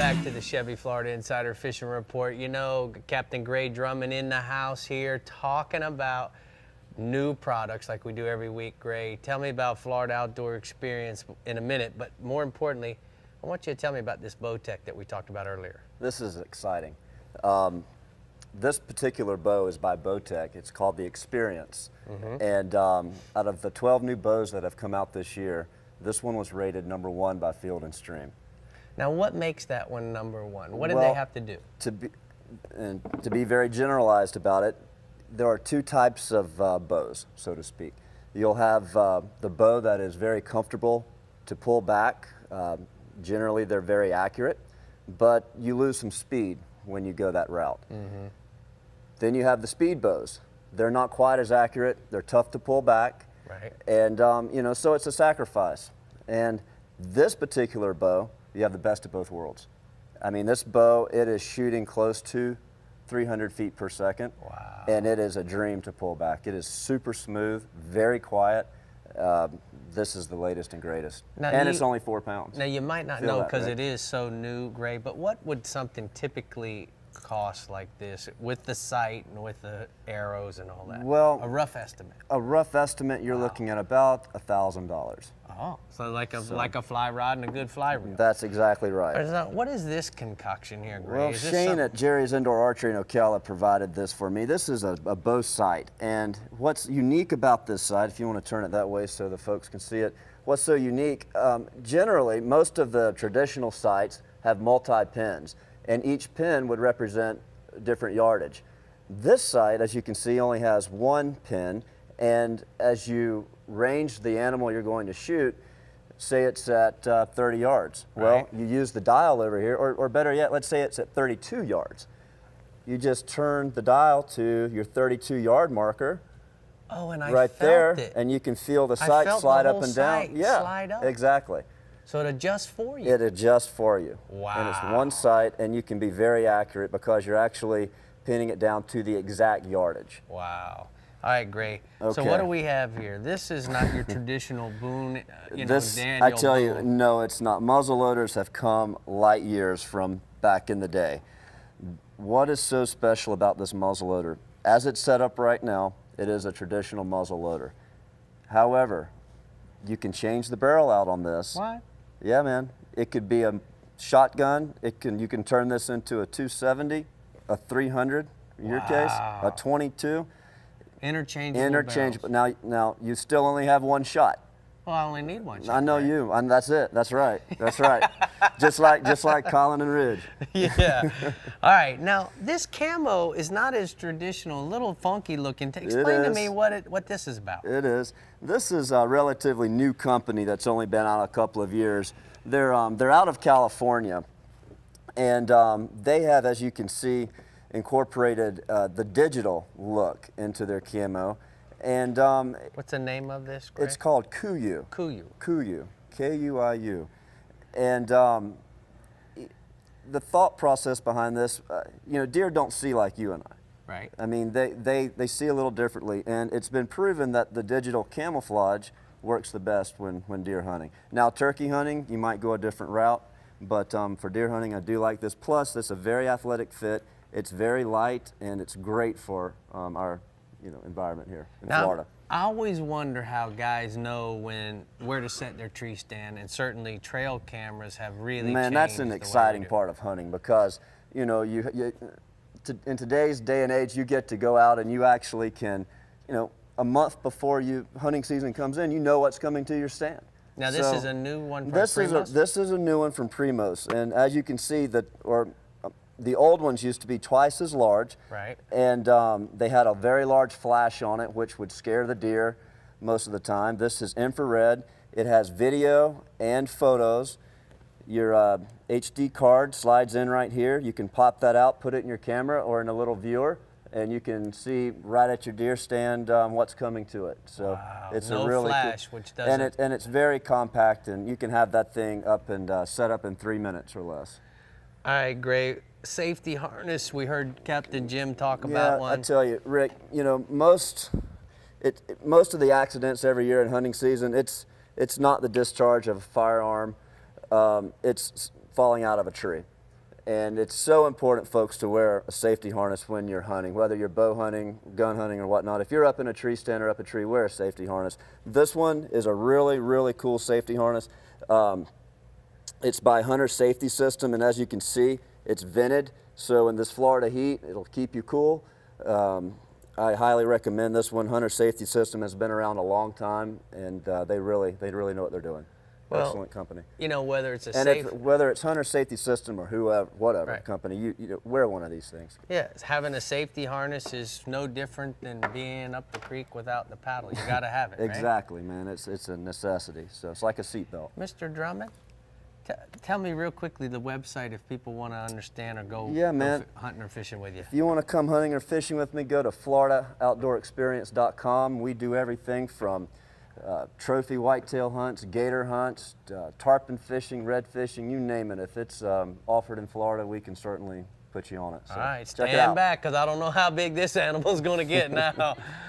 back to the Chevy Florida Insider Fishing Report. You know, Captain Gray Drummond in the house here talking about new products like we do every week. Gray, tell me about Florida Outdoor Experience in a minute, but more importantly, I want you to tell me about this bow tech that we talked about earlier. This is exciting. This particular bow is by Bowtech. It's called the Experience. And out of the 12 new bows that have come out this year, this one was rated #1 by Field and Stream. Now, what makes that one #1? What did they have to do? To be very generalized about it, there are two types of bows, so to speak. You'll have the bow that is very comfortable to pull back. Generally, they're very accurate, but you lose some speed when you go that route. Then you have the speed bows. They're not quite as accurate. They're tough to pull back. Right. And, you know, so it's a sacrifice. And this particular bow, you have the best of both worlds. I mean, this bow, it is shooting close to 300 feet per second. Wow. And it is a dream to pull back. It is super smooth, very quiet. This is the latest and greatest. Now it's only 4 pounds. Now, you might not know because it is so new, Gray, but what would something typically cost like this with the sight and with the arrows and all that? Well, a rough estimate. A rough estimate, you're looking at about $1,000. Oh, so like a fly rod and a good fly reel. That's exactly right. Now, what is this concoction here, Gray? Well, Shane at Jerry's Indoor Archery in Ocala provided this for me. This is a bow sight, and what's unique about this sight, if you want to turn it that way so the folks can see it, what's so unique, generally most of the traditional sights have multi-pins, and each pin would represent different yardage. This sight, as you can see, only has one pin, and as you range the animal you're going to shoot, say it's at 30 yards. Right. Well, you use the dial over here, or better yet, let's say it's at 32 yards. You just turn the dial to your 32-yard marker. Oh, and I right felt there, it. and you can feel the sight slide up and down. Yeah, slide up. Exactly. So it adjusts for you. It adjusts for you. Wow. And it's one sight, and you can be very accurate because you're actually pinning it down to the exact yardage. Wow. All right, Gray. Okay. So what do we have here? This is not your traditional Boone, Daniel I tell you, Boone. no, it's not. Muzzleloaders have come light years from back in the day. What is so special about this muzzleloader? As it's set up right now, it is a traditional muzzleloader. However, you can change the barrel out on this. What? Yeah, man. It could be a shotgun. You can turn this into a 270, a 300 in your case, a 22. Interchangeable. Now you still only have one shot. Well, I only need one shot. I know right? you, and that's it. That's right. That's right. just like Colin and Ridge. Yeah. All right. Now this camo is not as traditional, a little funky looking. Explain to me what this is about. It is. This is a relatively new company that's only been out a couple of years. They're out of California, and they have, as you can see, incorporated the digital look into their camo. And what's the name of this, Gray? It's called Kuiu. Kuiu. K-U-I-U. And the thought process behind this, you know, deer don't see like you and I. Right. I mean, they see a little differently, and it's been proven that the digital camouflage works the best when deer hunting. Now, turkey hunting, you might go a different route, but for deer hunting, I do like this. Plus, it's a very athletic fit. It's very light, and it's great for our environment here in Florida. I always wonder how guys know where to set their tree stand, and certainly trail cameras have really changed. That's an exciting part of hunting because, you know, in today's day and age, you get to go out and you actually can, you know, a month before hunting season comes in, you know what's coming to your stand. Now this is a new one from Primos? This is a new one from Primos, and as you can see, the old ones used to be twice as large, right? And they had a very large flash on it, which would scare the deer most of the time. This is infrared. It has video and photos. Your HD card slides in right here. You can pop that out, put it in your camera or in a little viewer, and you can see right at your deer stand what's coming to it. So wow. it's no a really flash, cool, which doesn't. And it's very compact, and you can have that thing up and set up in 3 minutes or less. All right, great. Safety harness. We heard Captain Jim talk about one. I tell you, Rick. You know, most of the accidents every year in hunting season, it's not the discharge of a firearm. It's falling out of a tree. And it's so important, folks, to wear a safety harness when you're hunting, whether you're bow hunting, gun hunting, or whatnot. If you're up in a tree stand or up a tree, wear a safety harness. This one is a really, really cool safety harness. It's by Hunter Safety System, and as you can see, it's vented. So in this Florida heat, it'll keep you cool. I highly recommend this one. Hunter Safety System has been around a long time, and they really know what they're doing. Well, excellent company. You know, whether it's a And safe... whether it's Hunter Safety System or whoever, whatever Right. company, you wear one of these things. Yeah, having a safety harness is no different than being up the creek without the paddle. You got to have it, right? Exactly, man. It's a necessity. So it's like a seatbelt. Mr. Drummond, tell me real quickly the website if people want to understand or go, Yeah, man. go hunting or fishing with you. If you want to come hunting or fishing with me, go to FloridaOutdoorExperience.com. We do everything from trophy whitetail hunts, gator hunts, tarpon fishing, red fishing, you name it. If it's offered in Florida, we can certainly put you on it. So All right, check it stand out. back because I don't know how big this animal's going to get now.